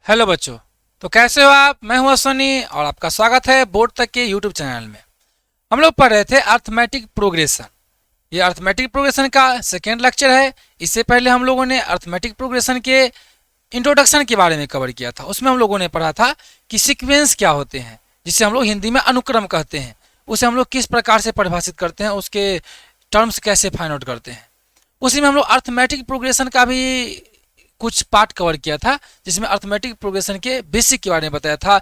Hello बच्चों। तो कैसे हो आप? मैं हूं अश्वनी और आपका स्वागत है बोर्ड तक के यूट्यूब चैनल में। हम लोग पढ़ रहे थे अर्थमेटिक प्रोग्रेशन। ये अर्थमेटिक प्रोग्रेशन का सेकेंड लेक्चर है। इससे पहले हम लोगों ने अर्थमेटिक प्रोग्रेशन के इंट्रोडक्शन के बारे में कवर किया था। उसमें हम लोगों ने पढ़ा था कि सीक्वेंस क्या होते हैं, जिसे हम लोग हिंदी में अनुक्रम कहते हैं। उसे हम लोग किस प्रकार से परिभाषित करते हैं, उसके टर्म्स कैसे फाइंड आउट करते हैं। उसी में हम लोग अर्थमेटिक प्रोग्रेशन का भी कुछ पार्ट कवर किया था, जिसमें अर्थमेटिक प्रोग्रेशन के बेसिक के बारे में बताया था।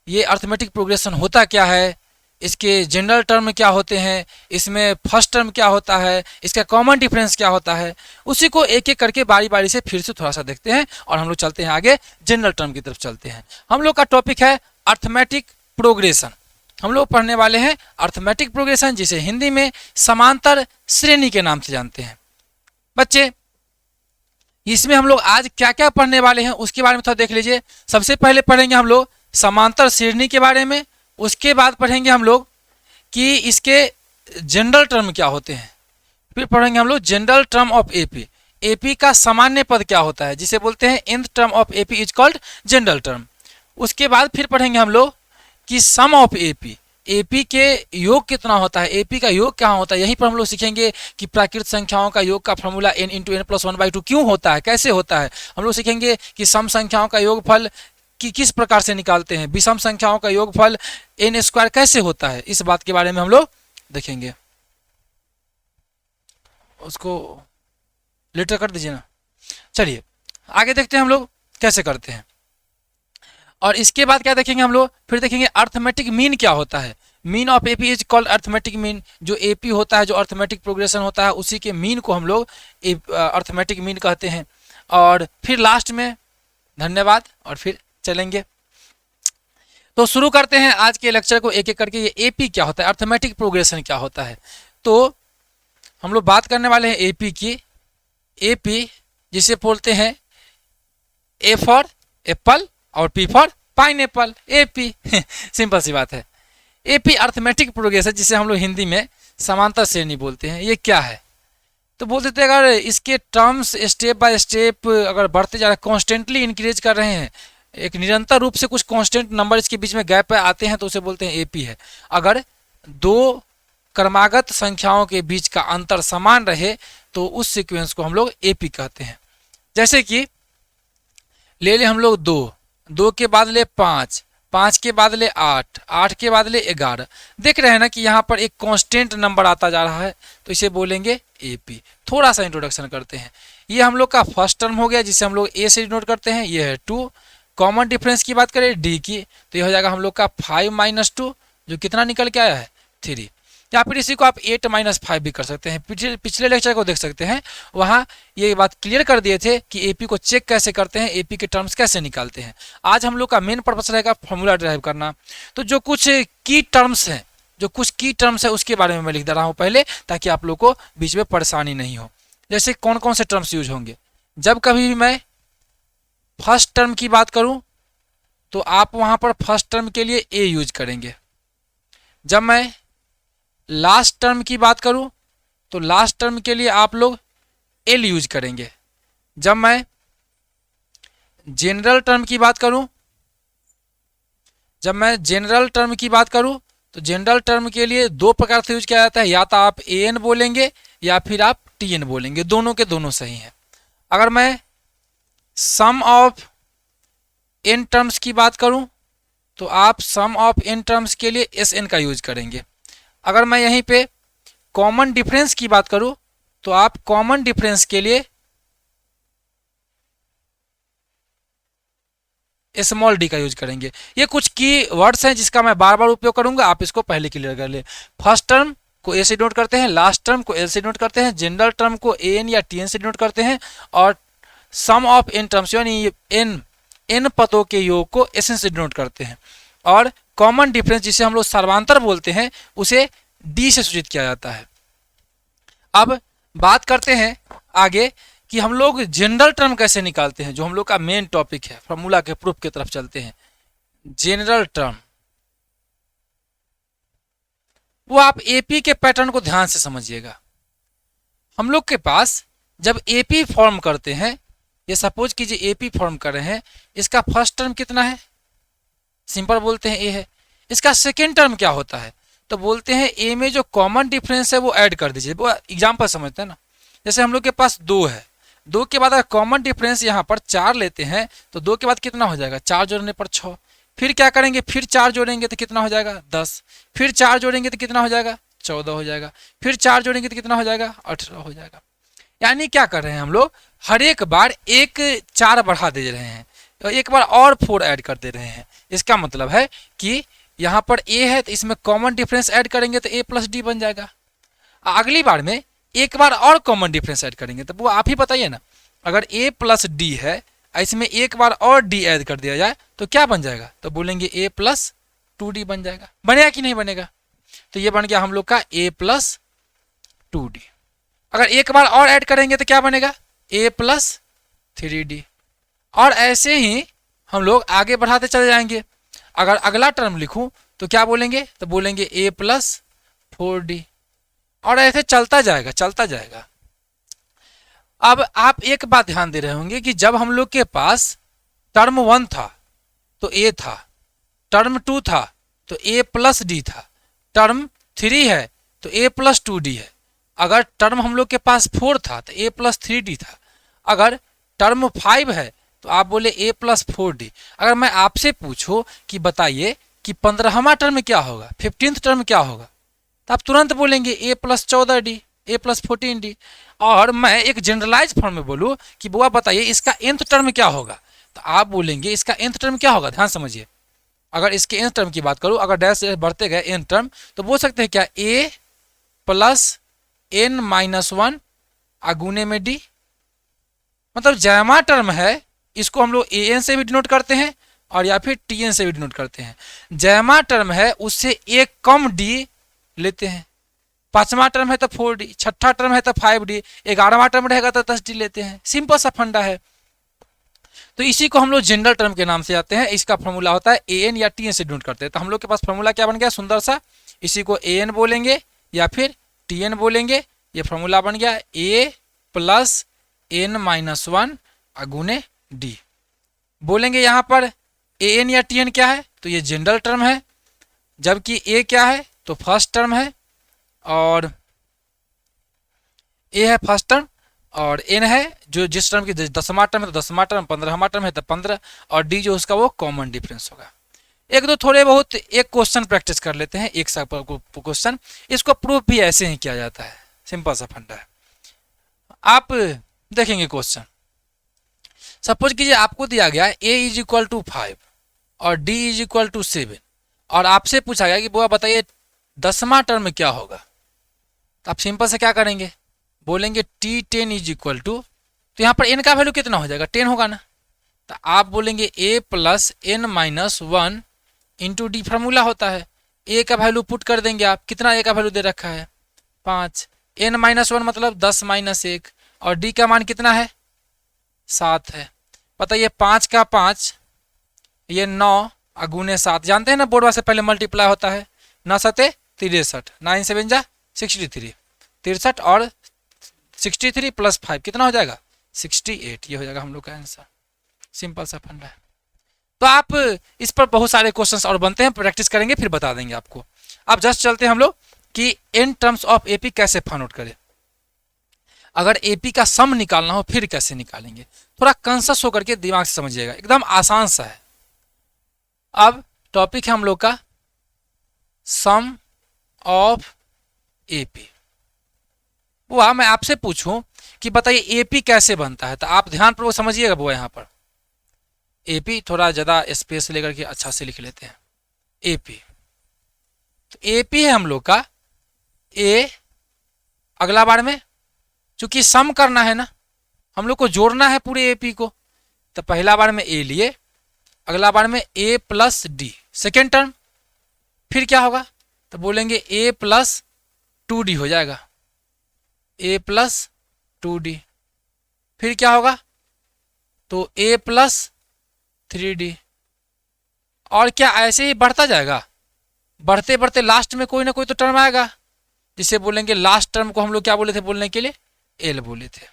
ये अर्थमेटिक प्रोग्रेशन होता क्या है, इसके जनरल टर्म क्या होते हैं, इसमें फर्स्ट टर्म क्या होता है, इसका कॉमन डिफरेंस क्या होता है। उसी को एक एक करके बारी बारी से फिर से थोड़ा सा देखते हैं और हम लोग चलते हैं आगे, जनरल टर्म की तरफ चलते हैं। हम लोग का टॉपिक है अर्थमेटिक प्रोग्रेशन। हम लोग पढ़ने वाले हैं अर्थमेटिक प्रोग्रेशन, जिसे हिंदी में समांतर श्रेणी के नाम से जानते हैं। बच्चे, इसमें हम लोग आज क्या क्या पढ़ने वाले हैं उसके बारे में थोड़ा देख लीजिए। सबसे पहले पढ़ेंगे हम लोग समांतर श्रेणी के बारे में। उसके बाद पढ़ेंगे हम लोग कि इसके जनरल टर्म क्या होते हैं। फिर पढ़ेंगे हम लोग general term of AP. AP का सामान्य पद क्या होता है, जिसे बोलते हैं nth term of AP is called general term. उसके बाद फिर पढ़ेंगे हम लोग कि सम ऑफ एपी, एपी के योग कितना होता है, एपी का योग क्या होता है। यहीं पर हम लोग सीखेंगे कि प्राकृत संख्याओं का योग का formula n into n plus 1/2 क्यों होता है, कैसे होता है। हम लोग सीखेंगे कि सम संख्याओं का योगफल कि किस प्रकार से निकालते हैं, विषम संख्याओं का योगफल n स्क्वायर कैसे होता है। इस बात के बारे में हम लोग देखेंगे। उसको लेटर कर दीजिए ना। चलिए आगे देखते हैं हम लोग कैसे करते हैं। और इसके बाद क्या देखेंगे हम लोग, फिर देखेंगे अर्थमेटिक मीन क्या होता है। Mean of AP is called arithmetic mean. जो एपी होता है, जो अर्थमेटिक प्रोग्रेशन होता है, उसी के मीन को हम लोग अर्थमेटिक मीन कहते हैं। और फिर लास्ट में धन्यवाद और फिर चलेंगे। तो शुरू करते हैं आज के लेक्चर को एक एक करके। ये एपी क्या होता है, अर्थमेटिक प्रोग्रेशन क्या होता है। तो हम लोग बात करने वाले हैं एपी की। एपी जिसे बोलते हैं ए फॉर एप्पल और P for pineapple, AP. Simple सी बात है। एपी अर्थमेटिक प्रोग्रेशन, जिसे हम लोग हिंदी में समांतर श्रेणी बोलते हैं, ये क्या है। तो बोलते थे अगर इसके टर्म्स स्टेप बाय स्टेप अगर बढ़ते जा रहे हैं, कॉन्स्टेंटली इंक्रीज कर रहे हैं, एक निरंतर रूप से कुछ कांस्टेंट नंबर इसके बीच में गैप आते हैं, तो उसे बोलते हैं एपी है। अगर दो क्रमागत संख्याओं के बीच का अंतर समान रहे तो उस सीक्वेंस को हम लोग एपी कहते हैं। जैसे कि ले हम लोग दो के बाद ले 5, 5 के बाद ले 8, 8 के बाद ले 11। देख रहे हैं ना कि यहाँ पर एक कांस्टेंट नंबर आता जा रहा है, तो इसे बोलेंगे एपी। थोड़ा सा इंट्रोडक्शन करते हैं। ये हम लोग का फर्स्ट टर्म हो गया, जिसे हम लोग ए से डिनोट करते हैं। ये है 2। कॉमन डिफरेंस की बात करें डी की, तो ये हो जाएगा हम लोग का 5 - 2, जो कितना निकल के आया है 3। या फिर इसी को आप 8 - 5 भी कर सकते हैं। पिछले लेक्चर को देख सकते हैं, वहाँ ये बात क्लियर कर दिए थे कि एपी को चेक कैसे करते हैं, एपी के टर्म्स कैसे निकालते हैं। आज हम लोग का मेन पर्पस रहेगा फॉर्मूला ड्राइव करना। तो जो कुछ की टर्म्स है उसके बारे में मैं लिख दे रहा हूँ पहले, ताकि आप लोग को बीच में परेशानी नहीं हो। जैसे कौन कौन से टर्म्स यूज होंगे। जब कभी भी मैं फर्स्ट टर्म की बात करूं तो आप वहां पर फर्स्ट टर्म के लिए ए यूज करेंगे। जब मैं लास्ट टर्म की बात करूं तो लास्ट टर्म के लिए आप लोग एल यूज करेंगे। जब मैं जनरल टर्म की बात करूं तो जनरल टर्म के लिए दो प्रकार से यूज किया जाता है। या तो आप ए एन बोलेंगे या फिर आप टी एन बोलेंगे, दोनों के दोनों सही हैं। अगर मैं सम ऑफ एन टर्म्स की बात करूं तो आप सम ऑफ एन टर्म्स के लिए एस एन का यूज करेंगे। अगर मैं यहीं पे कॉमन डिफरेंस की बात करूं तो आप कॉमन डिफरेंस के लिए स्मॉल डी का यूज करेंगे। ये कुछ की वर्ड्स हैं जिसका मैं बार बार उपयोग करूंगा, आप इसको पहले क्लियर कर ले। फर्स्ट टर्म को ए से डिनोट करते हैं, लास्ट टर्म को एल से डिनोट करते हैं, जनरल टर्म को ए एन या टी एन से डिनोट करते हैं, और सम ऑफ एन टर्म्स यानी एन पदों के योग को एस एन से डिनोट करते हैं। और कॉमन डिफरेंस, जिसे हम लोग सर्वांतर बोलते हैं, उसे डी से सूचित किया जाता है। अब बात करते हैं आगे कि हम लोग जनरल टर्म कैसे निकालते हैं, जो हम लोग का मेन टॉपिक है। फॉर्मूला के प्रूफ की तरफ चलते हैं। जनरल टर्म, वो आप एपी के पैटर्न को ध्यान से समझिएगा। हम लोग के पास जब एपी फॉर्म करते हैं ये सपोज कीजिए AP फॉर्म कर रहे हैं, इसका फर्स्ट टर्म कितना है, सिंपल बोलते हैं A है। इसका सेकेंड टर्म क्या होता है, तो बोलते हैं A में जो कॉमन डिफरेंस है वो ऐड कर दीजिए। वो एग्जाम्पल समझते हैं ना, जैसे हम लोग के पास 2 है, 2 के बाद अगर कॉमन डिफरेंस यहाँ पर 4 लेते हैं तो 2 के बाद कितना हो जाएगा, 4 जोड़ने पर 6। फिर क्या करेंगे, फिर 4 जोड़ेंगे तो कितना हो जाएगा, 10। फिर 4 जोड़ेंगे तो कितना हो जाएगा, 14 हो जाएगा। फिर 4 जोड़ेंगे तो कितना हो जाएगा, 18 हो जाएगा। यानी क्या कर रहे हैं हम लोग, हर एक बार एक 4 बढ़ा दे रहे हैं, तो एक बार और 4 ऐड कर दे रहे हैं। इसका मतलब है कि यहाँ पर A है तो इसमें कॉमन डिफरेंस ऐड करेंगे तो A प्लस डी बन जाएगा। अगली बार में एक बार और कॉमन डिफरेंस ऐड करेंगे, तो वो आप ही बताइए ना, अगर A प्लस डी है, इसमें एक बार और D ऐड कर दिया जाए तो क्या बन जाएगा, तो बोलेंगे A प्लस 2D बन जाएगा। बनेगा कि नहीं बनेगा, तो ये बन गया हम लोग का A प्लस 2D। अगर एक बार और ऐड करेंगे तो क्या बनेगा, A प्लस 3D। और ऐसे ही हम लोग आगे बढ़ाते चले जाएंगे। अगर अगला टर्म लिखूं तो क्या बोलेंगे, तो बोलेंगे A प्लस 4D, और ऐसे चलता जाएगा चलता जाएगा। अब आप एक बात ध्यान दे रहे होंगे कि जब हम लोग के पास टर्म 1 था तो A था, टर्म 2 था तो A प्लस डी था, टर्म 3 है तो A प्लस 2D है। अगर टर्म हम लोग के पास 4 था तो A प्लस 3D था। अगर टर्म 5 है तो आप बोले A प्लस 4D। अगर मैं आपसे पूछूं कि बताइए कि 15वां टर्म क्या होगा, 15th टर्म क्या होगा, तो आप तुरंत बोलेंगे A plus 14D, A plus 14D। और मैं एक जनरलाइज फॉर्म में बोलूँ कि बुआ बताइए इसका nth टर्म क्या होगा, तो आप बोलेंगे इसका nth टर्म क्या होगा। ध्यान समझिए, अगर इसके nth टर्म की बात करूँ, अगर डैश बढ़ते गए nth टर्म, तो बोल सकते हैं क्या, A प्लस n माइनस 1 अगुने में D। मतलब जैमा टर्म है इसको हम लोग an से भी डिनोट करते हैं और या फिर tn से भी डिनोट करते हैं। जैमा टर्म है उससे एक कम D लेते हैं। 5वां टर्म है तो 4D, 6ठा टर्म है तो 5D, 11वां टर्म रहेगा तो 10D लेते हैं। सिंपल सा फंडा है। तो इसी को हम लोग जनरल टर्म के नाम से आते हैं। इसका फॉर्मूला होता है an या tn से डिनोट करते हैं। तो हम लोग के पास फॉर्मूला क्या बन गया सुंदर सा, इसी को an बोलेंगे या फिर tn बोलेंगे। ये फॉर्मूला बन गया A plus n minus 1 अगुने D। बोलेंगे यहाँ पर an या tn क्या है, तो ये जनरल टर्म है, जबकि A क्या है तो फर्स्ट टर्म है, और A है फर्स्ट टर्म, और n है जो जिस टर्म की 10वां टर्म है तो 10वां टर्म, 15वां टर्म है तो 15, और D जो उसका वो कॉमन डिफरेंस होगा। एक दो थोड़े बहुत एक क्वेश्चन प्रैक्टिस कर लेते हैं, एक सा क्वेश्चन। इसको प्रूफ भी ऐसे ही किया जाता है, सिंपल सा फंडा है। आप देखेंगे क्वेश्चन, सपोज कीजिए आपको दिया गया A इज इक्वल टू 5 और D इज इक्वल टू 7, और आपसे पूछा गया कि बुआ बताइए 10वां टर्म क्या होगा। तो आप सिंपल से क्या करेंगे, बोलेंगे T10 इज इक्वल टू, तो यहाँ पर n का वैल्यू कितना हो जाएगा, 10 होगा ना। तो आप बोलेंगे A plus n minus 1 into D formula होता है। A का वैल्यू पुट कर देंगे आप, कितना A का वैल्यू दे रखा है 5, n माइनस 1 मतलब 10 माइनस 1, और D का मान कितना है 7 है। बताइए 5 का 5 ये 9 अगुने 7, जानते हैं ना बोर्ड से पहले मल्टीप्लाई होता है, 9 सते 63, 9 7 जा 63, 63 और 63 प्लस 5 कितना हो जाएगा 68। ये हो जाएगा हम लोग का आंसर। सिंपल सा फंडा है। तो आप इस पर बहुत सारे क्वेश्चंस और बनते हैं, प्रैक्टिस करेंगे फिर बता देंगे आपको। अब जस्ट चलते हैं हम लोग कि इन टर्म्स ऑफ एपी कैसे फाइंड आउट करें। अगर एपी का सम निकालना हो फिर कैसे निकालेंगे, थोड़ा कॉन्शियस होकर के दिमाग से समझिएगा, एकदम आसान सा है। अब टॉपिक है हम लोग का सम ऑफ एपी। बुआ मैं आपसे पूछूं कि बताइए एपी कैसे बनता है, तो आप ध्यान पूर्वक समझिएगा बुआ। यहाँ पर एपी थोड़ा ज़्यादा स्पेस लेकर के अच्छा से लिख लेते हैं। एपी, तो एपी है हम लोग का ए, अगला बार में चूंकि सम करना है ना, हम लोग को जोड़ना है पूरे एपी को, तो पहला बार में ए लिए, अगला बार में ए प्लस डी सेकेंड टर्म, फिर क्या होगा तो बोलेंगे ए प्लस 2d हो जाएगा, ए प्लस 2d, फिर क्या होगा तो ए प्लस 3d, और क्या ऐसे ही बढ़ता जाएगा, बढ़ते बढ़ते लास्ट में कोई ना कोई तो टर्म आएगा, जिसे बोलेंगे लास्ट टर्म को हम लोग क्या बोले थे बोलने के लिए एल बोले थे।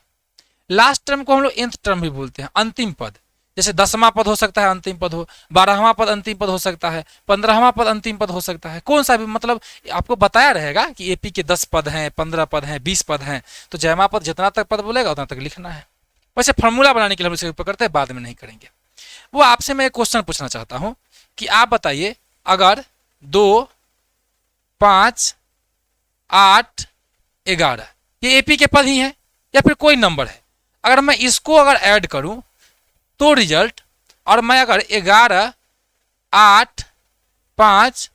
लास्ट टर्म को हम लोग nth टर्म भी बोलते हैं, अंतिम पद। जैसे 10वां पद हो सकता है अंतिम पद हो, 12वां पद अंतिम पद हो सकता है, 15वां पद अंतिम पद हो सकता है, कौन सा भी, मतलब आपको बताया रहेगा कि एपी के 10 पद हैं, 15 पद हैं, 20 पद हैं, तो जयमा पद जितना तक पद बोलेगा उतना तक लिखना है। वैसे फॉर्मूला बनाने के लिए हम इसे ऊपर करते हैं, बाद में नहीं करेंगे। वो आपसे मैं एक क्वेश्चन पूछना चाहता हूँ कि आप बताइए, अगर 2, 5, 8, 11 ये एपी के पद ही हैं या फिर कोई नंबर है, अगर मैं इसको अगर ऐड करूं तो रिजल्ट, और मैं अगर 11, 8, 5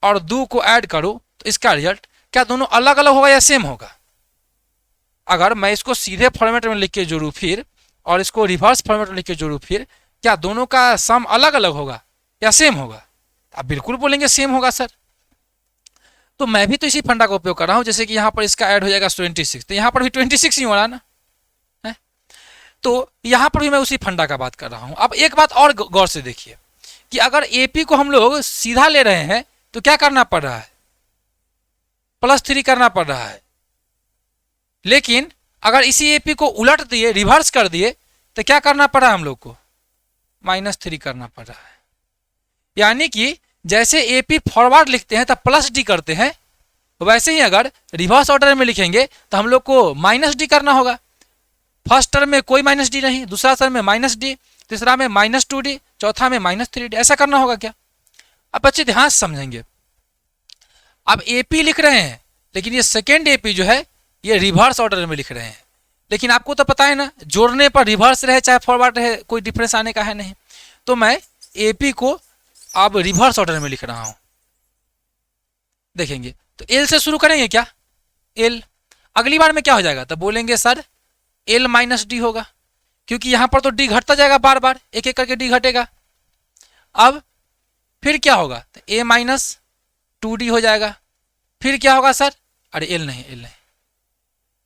और 2 को ऐड करूं तो इसका रिजल्ट क्या दोनों अलग अलग होगा या सेम होगा? अगर मैं इसको सीधे फॉर्मेट में लिख के जोड़ूं फिर, और इसको रिवर्स फॉर्मेट में लिख के जोड़ूं फिर, क्या दोनों का सम अलग अलग होगा या सेम होगा? आप बिल्कुल बोलेंगे सेम होगा सर। तो मैं भी तो इसी फंडा का उपयोग कर रहा हूं, जैसे कि यहाँ पर इसका ऐड हो जाएगा 26, तो यहाँ पर भी 26 ही हो रहा ना है? तो यहाँ पर भी मैं उसी फंडा का बात कर रहा हूं। अब एक बात और गौर से देखिए कि अगर एपी को हम लोग सीधा ले रहे हैं तो क्या करना पड़ रहा है? +3 करना पड़ रहा है। लेकिन अगर इसी एपी को उलट दिए, रिवर्स कर दिए, तो क्या करना पड़ रहा है हम लोग को? -3 करना पड़ रहा है। यानी कि जैसे एपी फॉरवर्ड लिखते हैं तब +d करते हैं, वैसे ही अगर रिवर्स ऑर्डर में लिखेंगे तो हम लोग को -d करना होगा। फर्स्ट टर्म में कोई -d नहीं, दूसरा टर्म में -d, तीसरा में -2d, चौथा में -3d, ऐसा करना होगा क्या? अब बच्चे ध्यान से समझेंगे। अब एपी लिख रहे हैं, लेकिन ये सेकेंड एपी जो है ये रिवर्स ऑर्डर में लिख रहे हैं। लेकिन आपको तो पता है ना, जोड़ने पर रिवर्स रहे चाहे फॉरवर्ड रहे कोई डिफरेंस आने का है नहीं। तो मैं एपी को अब रिवर्स ऑर्डर में लिख रहा हूं। देखेंगे तो एल से शुरू करेंगे क्या? एल। अगली बार में क्या हो जाएगा? तो बोलेंगे सर एल -d होगा, क्योंकि यहां पर तो डी घटता जाएगा, बार बार एक एक करके डी घटेगा। अब फिर क्या होगा? तो ए -2d हो जाएगा। फिर क्या होगा सर? अरे एल नहीं, एल नहीं,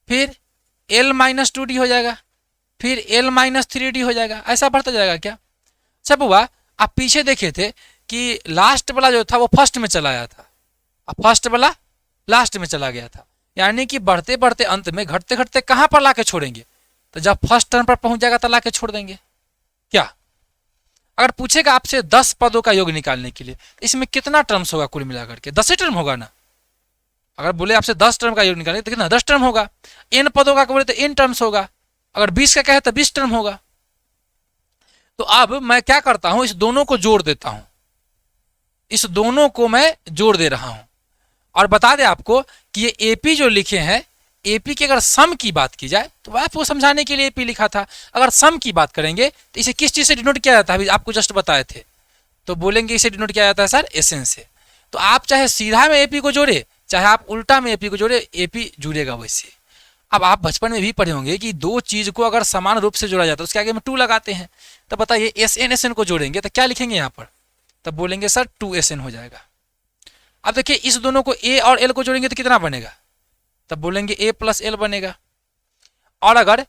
फिर एल -2d हो जाएगा, फिर एल -3d हो जाएगा। ऐसा बढ़ता जाएगा क्या? सब हुआ। आप पीछे देखे थे कि लास्ट वाला जो था वो फर्स्ट में चला आया था, अब फर्स्ट वाला लास्ट में चला गया था। यानी कि बढ़ते बढ़ते अंत में घटते घटते कहां पर लाके छोड़ेंगे? तो जब फर्स्ट टर्म पर पहुंच जाएगा तो लाके छोड़ देंगे। क्या अगर पूछेगा आपसे 10 पदों का योग निकालने के लिए, इसमें कितना टर्म्स होगा कुल मिलाकर के? 10 ही टर्म होगा ना। अगर बोले आपसे 10 टर्म का योग निकालने तो कितना? 10 टर्म होगा। n पदों का बोले तो n टर्म्स होगा। अगर 20 का कहे तो 20 टर्म होगा। तो अब मैं क्या करता हूं, इस दोनों को जोड़ देता हूं, इस दोनों को मैं जोड़ दे रहा हूं। और बता दें आपको कि ये एपी जो लिखे हैं, एपी की अगर सम की बात की जाए तो आपको समझाने के लिए एपी लिखा था। अगर सम की बात करेंगे तो इसे किस चीज से डिनोट किया जाता है? अभी आपको जस्ट बताए थे, तो बोलेंगे इसे डिनोट किया जाता है सर एसएन से। तो आप चाहे सीधा में एपी को जोड़े, चाहे आप उल्टा में एपी को जोड़े, एपी जुड़ेगा वैसे। अब आप बचपन में भी पढ़े होंगे कि दो चीज को अगर समान रूप से जोड़ा जाता है उसके आगे में 2 लगाते हैं। तो बताइए एसएन को जोड़ेंगे तो क्या लिखेंगे यहाँ पर? तब बोलेंगे सर 2SN हो जाएगा। अब देखिए इस दोनों को ए और एल को जोड़ेंगे तो कितना बनेगा? तब बोलेंगे a + l बनेगा। और अगर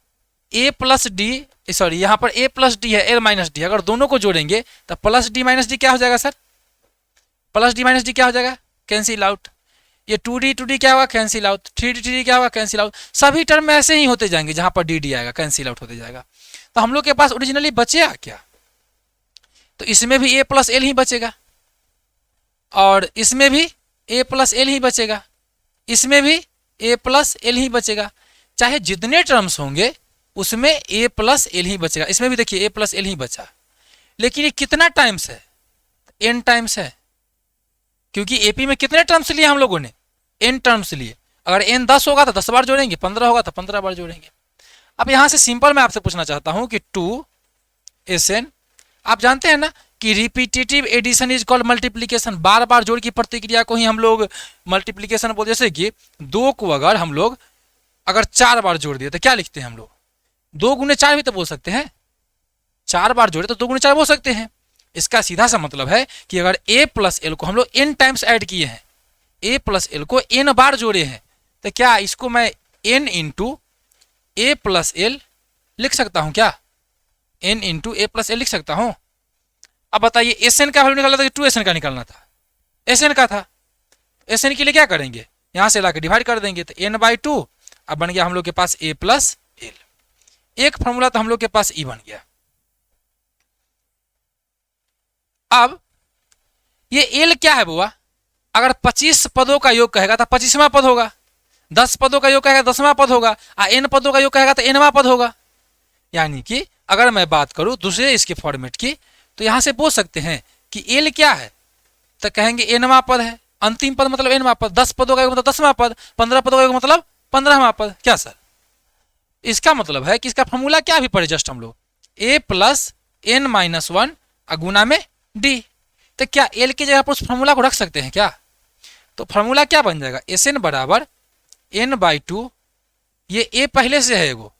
a + d, सॉरी यहाँ पर a + d है, l - d, अगर दोनों को जोड़ेंगे तो +d - d क्या हो जाएगा सर? +d - d क्या हो जाएगा? Cancel out. ये 2d क्या होगा? Cancel out. 3d क्या होगा? Cancel out. सभी टर्म में ऐसे ही होते जाएंगे, जहां पर dd आएगा कैंसिल आउट होते जाएगा। तो हम लोग के पास ओरिजिनली बचेगा क्या? तो इसमें भी a + l ही बचेगा, और इसमें भी a + l ही बचेगा, इसमें भी a + l ही बचेगा। चाहे जितने टर्म्स होंगे उसमें a + l ही बचेगा। इसमें भी देखिए a + l ही बचा। लेकिन ये कितना टाइम्स है? n टाइम्स है, क्योंकि एपी में कितने टर्म्स लिए हम लोगों ने? n टर्म्स लिए। अगर n 10 होगा तो 10 बार जोड़ेंगे, 15 होगा तो 15 बार जोड़ेंगे। अब यहां से सिंपल मैं आपसे पूछना चाहता हूं कि 2SN, आप जानते हैं ना कि repetitive addition is called multiplication. बार बार जोड़ की प्रतिक्रिया को ही हम लोग मल्टीप्लीकेशन बोलते हैं। जैसे कि 2 को अगर हम लोग 4 बार जोड़ दिए तो क्या लिखते हैं हम लोग? 2 × 4 भी तो बोल सकते हैं। 4 बार जोड़े तो 2 × 4 बोल सकते हैं। इसका सीधा सा मतलब है कि अगर a + l को हम लोग n टाइम्स ऐड किए हैं, a + l को n बार जोड़े हैं, तो क्या इसको मैं n × a + l लिख सकता हूं? क्या n × a + l लिख सकता हूं? अब बताइए SN का वैल्यू निकालना था कि 2SN का निकालना था? SN का था। SN के लिए क्या करेंगे? यहां से लाकर डिवाइड कर देंगे, तो n/2। अब बन गया हम लोग के पास a + l। एक फॉर्मूला तो हम लोग के पास ई बन गया। अब ये एल क्या है बुआ? अगर 25 पदों का योग कहेगा तो 25वां पद होगा, 10 पदों का योग कहेगा 10वां पद होगा, n पदों का योग कहेगा तो nवां पद होगा। यानी कि अगर मैं बात करूं दूसरे इसके फॉर्मेट की, तो यहां से पूछ सकते हैं कि एल क्या है, तो कहेंगे nवां पद है। अंतिम पद मतलब nवां पद, 10 पदों का योग मतलब 10वां पद, 15 पदों का योग मतलब 15वां पद। क्या सर? इसका मतलब है कि इसका फॉर्मूला क्या भी पढ़े जस्ट हम लोग, a प्लस n माइनस 1 गुना में d। तो क्या एल की जगह पर उस फॉर्मूला को रख सकते हैं क्या? तो फॉर्मूला क्या बन जाएगा, एस एन बराबर n बाई 2, ये a पहले से है एगो,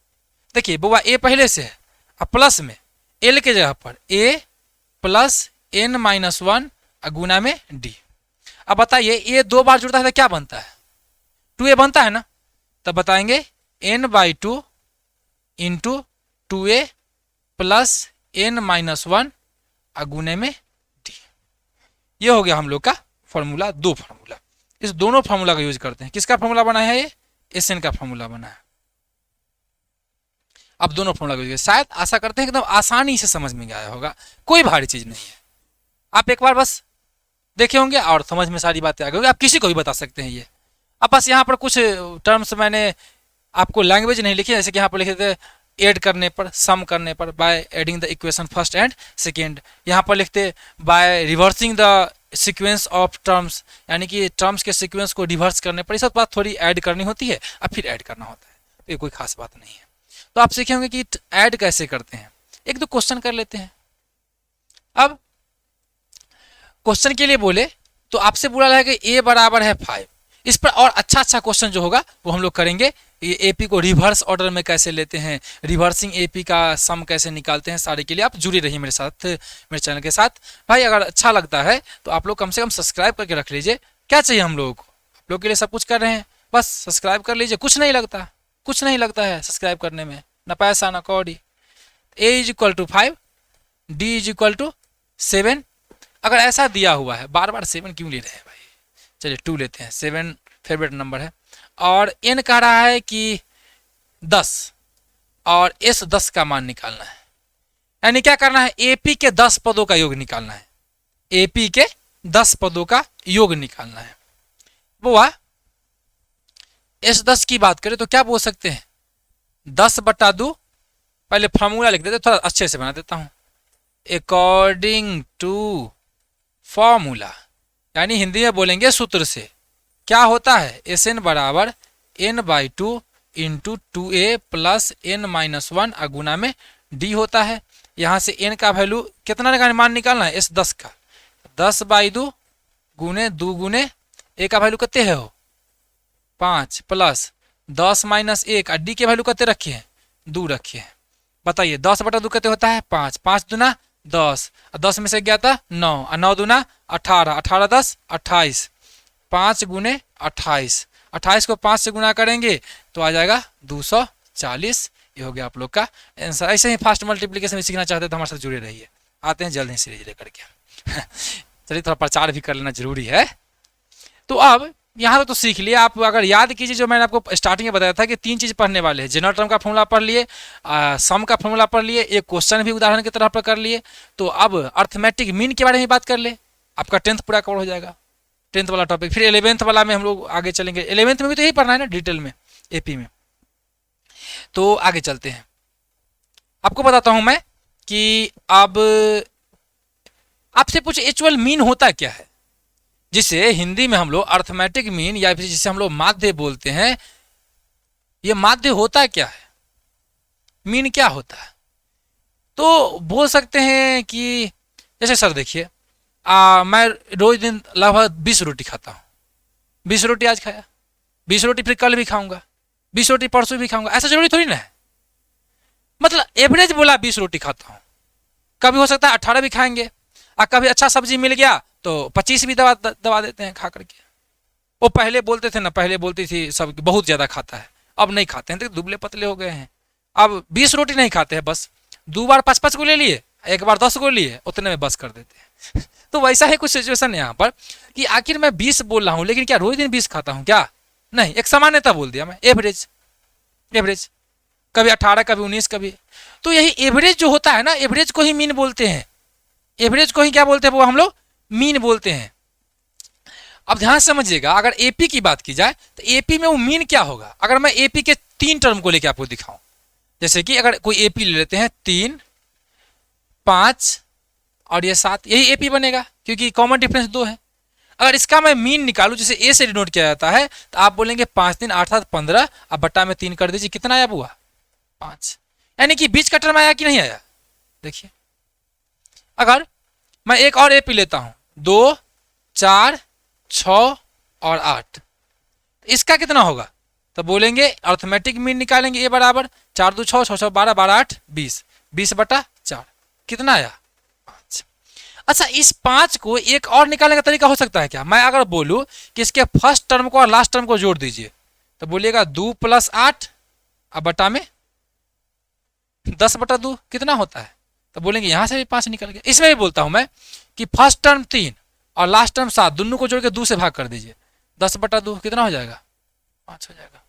देखिए बुआ a पहले से है, अब प्लस में l के जगह पर a प्लस n माइनस 1 गुना में d। अब बताइए a 2 बार जुड़ता है तो क्या बनता है, 2a बनता है ना। तब बताएंगे n by 2 into 2a plus n minus 1 गुने में d। ये हो गया हम लोग का फॉर्मूला, दो फॉर्मूला। इस दोनों फॉर्मूला का यूज करते हैं। किसका फॉर्मूला बना है? ये एस एन का फॉर्मूला बना है। अब दोनों फॉर्मूला का यूज, शायद आशा करते हैं एकदम आसानी से समझ में आया होगा, कोई भारी चीज नहीं है। आप एक बार बस देखे होंगे और समझ में सारी बातें आ गई होंगी, आप किसी को भी बता सकते हैं ये। अब बस यहाँ पर कुछ टर्म्स मैंने आपको लैंग्वेज नहीं लिखी, जैसे कि यहाँ पर लिखे थे ऐड करने पर, सम करने पर, by adding the equation first and second. यहाँ पर लिखते by reversing the sequence of terms, यानी कि टर्म्स के सीक्वेंस को रिवर्स करने पर। ये सब बात थोड़ी ऐड करनी होती है और फिर ऐड करना होता है, तो ये कोई खास बात नहीं है। तो आप सीखे होंगे कि ऐड कैसे करते हैं। एक दो क्वेश्चन कर लेते हैं। अब क्वेश्चन के लिए बोले तो आपसे बोला रहेगा a बराबर है 5। इस पर और अच्छा क्वेश्चन जो होगा वो हम लोग करेंगे। ये एपी को रिवर्स ऑर्डर में कैसे लेते हैं, रिवर्सिंग एपी का सम कैसे निकालते हैं, सारे के लिए आप जुड़े रहिए मेरे साथ, मेरे चैनल के साथ। भाई अगर अच्छा लगता है तो आप लोग कम से कम सब्सक्राइब करके रख लीजिए। क्या चाहिए हम लोगों को, आप लोग के लिए सब कुछ कर रहे हैं, बस सब्सक्राइब कर लीजिए। कुछ नहीं लगता, कुछ नहीं लगता है सब्सक्राइब करने में, ना पैसा ना कौड़ी। a is equal to 5, d is equal to 7। अगर ऐसा दिया हुआ है, बार बार 7 क्यों ले रहे हैं भाई, चलिए 2 लेते हैं, 7 फेवरेट नंबर है। और n कह रहा है कि 10 और s 10 का मान निकालना है, यानी क्या करना है, AP के 10 पदों का योग निकालना है, AP के 10 पदों का योग निकालना है। बुआ s 10 की बात करें तो क्या बोल सकते हैं, 10/2, पहले फॉर्मूला लिख देते, थोड़ा अच्छे से बना देता हूं। अकॉर्डिंग टू फॉर्मूला, यानी हिंदी में बोलेंगे सूत्र से, क्या होता है, एस एन बराबर n by 2 into 2a plus n minus 1 गुना में d होता है। यहाँ से n का वैल्यू कितना का मान निकालना है, s 10 का, 10/2 गुने 2 गुने a का वैल्यू कितने है हो 5 प्लस 10 माइनस 1 और d के वैल्यू कितने रखे हैं 2 रखे हैं। बताइए 10/2 कितने होता है 5, 5 दूना 10, 10 में से गया था 9 और 9 दूना 18, 18 10 28, 5 गुने 28, 28 को 5 से गुना करेंगे तो आ जाएगा 240। ये हो गया आप लोग का आंसर। ऐसे ही फास्ट मल्टीप्लिकेशन भी सीखना चाहते हैं तो हमारे साथ जुड़े रहिए, आते हैं जल्द ही सीरीज लेकर के। चलिए थोड़ा प्रचार भी कर लेना जरूरी है। तो अब यहाँ तो सीख लिए आप, अगर याद कीजिए जो मैंने आपको स्टार्टिंग में बताया था कि 3 चीज पढ़ने वाले हैं, जनरल टर्म का फॉर्मूला पढ़ लिए, सम का फॉर्मूला पढ़ लिए, एक क्वेश्चन भी उदाहरण की तरह पर कर लिए। तो अब अर्थमेटिक मीन के बारे में बात कर ले, आपका 10th पूरा कवर हो जाएगा, 10th वाला टॉपिक। फिर 11th वाला में हम लोग आगे चलेंगे, 11th में भी तो यही पढ़ना है ना डिटेल में एपी में। तो आगे चलते हैं, आपको बताता हूं मैं कि अब आपसे पूछ एक्चुअल मीन होता क्या है, जिसे हिंदी में हम लोग अर्थमेटिक मीन या फिर जिसे हम लोग माध्य बोलते हैं। ये माध्य होता क्या है, मीन क्या होता है? तो बोल सकते हैं कि जैसे सर देखिए, मैं रोज दिन लगभग 20 रोटी खाता हूँ, 20 रोटी आज खाया, 20 रोटी फिर कल भी खाऊंगा, 20 रोटी परसों भी खाऊंगा, ऐसा जरूरी थोड़ी ना है। मतलब एवरेज बोला 20 रोटी खाता हूँ, कभी हो सकता है 18 भी खाएंगे, और कभी अच्छा सब्जी मिल गया तो 25 भी दबा देते हैं खा करके। वो पहले बोलते थे ना, पहले बोलती थी सब बहुत ज्यादा खाता है, अब नहीं खाते हैं, तो दुबले पतले हो गए हैं। अब 20 रोटी नहीं खाते हैं, बस 2 बार 5-5 को ले लिए, एक बार 10 को लिए, उतने में बस कर देते हैं। तो वैसा ही कुछ सिचुएशन है यहाँ पर कि आखिर मैं 20 बोल रहा हूँ, लेकिन क्या रोज दिन 20 खाता हूँ क्या? नहीं, एक सामान्यता बोल दिया मैं, एवरेज। एवरेज कभी 18, कभी 19, कभी। तो यही एवरेज जो होता है ना, एवरेज को ही मीन बोलते हैं। एवरेज को ही क्या बोलते हैं, वो हम लोग मीन बोलते हैं। अब ध्यान से समझिएगा, अगर एपी की बात की जाए तो एपी में वो मीन क्या होगा। अगर मैं एपी के 3 टर्म को लेकर आपको दिखाऊं, जैसे कि अगर कोई एपी ले लेते हैं 3, 5 और ये 7, यही एपी बनेगा क्योंकि कॉमन डिफरेंस 2 है। अगर इसका मैं मीन निकालूं, जैसे ए से डिनोट किया जाता है, तो आप बोलेंगे 5 दिन 8 7 15, अब बट्टा में 3 कर दीजिए, कितना आया बुआ, 5। यानी कि बीच का टर्म आया कि नहीं आया। देखिए अगर मैं एक और एपी लेता हूं 2, 4, 6 और 8, इसका कितना होगा, तो बोलेंगे अर्थमेटिक मीन निकालेंगे। ए बराबर 4 2 6, 6 6 12, 12 8 20, 20/4, कितना आया, 5। अच्छा, इस 5 को एक और निकालने का तरीका हो सकता है क्या। मैं अगर बोलूं कि इसके फर्स्ट टर्म को और लास्ट टर्म को जोड़ दीजिए, तो बोलिएगा 2 + 8 अब बटा में 10/2 कितना होता है, तो बोलेंगे यहां से भी 5 निकल गया। इसमें भी बोलता हूं मैं कि फर्स्ट टर्म 3 और लास्ट टर्म 7, दोनों को जोड़ के 2 से भाग कर दीजिए, 10/2 कितना हो जाएगा, 5 हो जाएगा।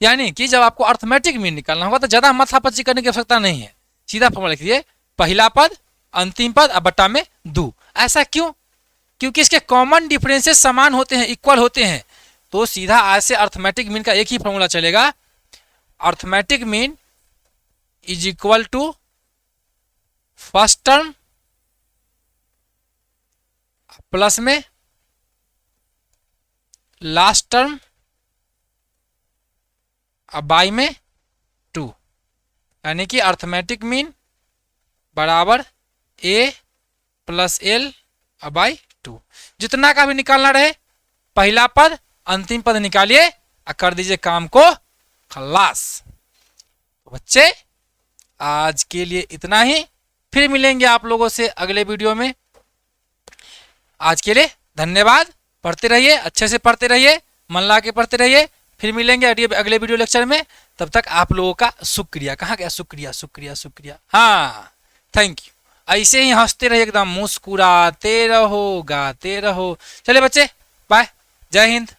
यानी कि जब आपको अर्थमेटिक मीन निकालना होगा तो ज्यादा माथापच्ची करने की आवश्यकता नहीं है, सीधा फॉर्मूला लिखिए, पहला पद अंतिम पद अब बटा में 2। ऐसा क्यों, क्योंकि इसके कॉमन डिफरेंसेस समान होते हैं, इक्वल होते हैं। तो सीधा आज से अर्थमेटिक मीन का एक ही फॉर्मूला चलेगा, arithmetic mean is equal to first term plus में लास्ट टर्म अब बाई में 2। यानी कि अर्थमेटिक मीन बराबर ए + एल अब बाई 2। जितना का भी निकालना रहे, पहला पद अंतिम पद निकालिए और कर दीजिए काम को खलास। तो बच्चे आज के लिए इतना ही, फिर मिलेंगे आप लोगों से अगले वीडियो में। आज के लिए धन्यवाद। पढ़ते रहिए, अच्छे से पढ़ते रहिए, मन ला के पढ़ते रहिए। फिर मिलेंगे अगले वीडियो लेक्चर में। तब तक आप लोगों का शुक्रिया। कहाँ गया शुक्रिया, शुक्रिया शुक्रिया, हाँ थैंक यू। ऐसे ही हंसते रहिए, एकदम मुस्कुराते रहो, गाते रहो। चलिए बच्चे, बाय, जय हिंद।